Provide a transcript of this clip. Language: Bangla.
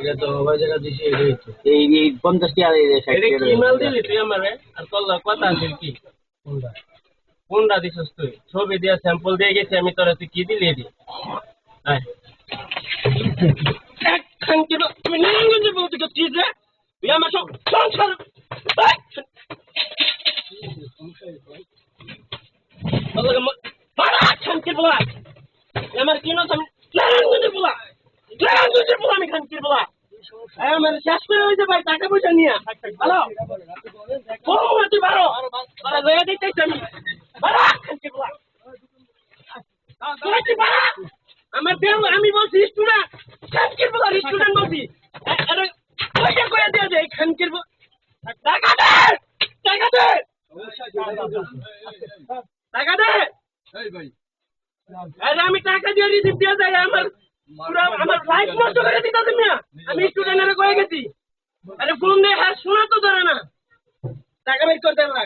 এটা তো ওই জায়গা দিছি এটাই তো। এই 50 টাকা এই 60 এটা টাকা কি মাল দিলি তুই আমারে? আর তোর কথা আছে কি? কোনটা দিছিস তুই? ছবি দিয়া স্যাম্পল দিয়ে গেছি আমি, তোরা তুই কি দিলি এটি? আয় একখান কিলো তুমি নারায়ণগঞ্জে বলতে গেছিস যে তুই আমার সব সংসার খানকির বলা আমার কি না নারায়ণগঞ্জের বলা, নারায়ণগঞ্জের বলা আমি খানকির বলা আমার শেষ করে হয়েছে ভাই, টাকা পয়সা নিয়ে ভালো তুই বারো লয়ে দিতেছি আমি বাড়া খানকির বলা আমার দেহ আমি বলছি স্টুডেন্ট খানকির বলা স্টুডেন্ট বলছি আরে পয়সা করে দিয়ে যায় খানকির টাকা দে টাকা দে টাকা দে আরে আমি টাকা দিয়ে রিসিভ দিয়ে যাই আমার পুরো আমার লাইফ নষ্ট করে দিতে তুমি আমি স্টুডেন্টের কয়ে গেছি আরে ফোন দিয়ে হ্যাঁ শোনা তো ধরে না টাকা বের করতে না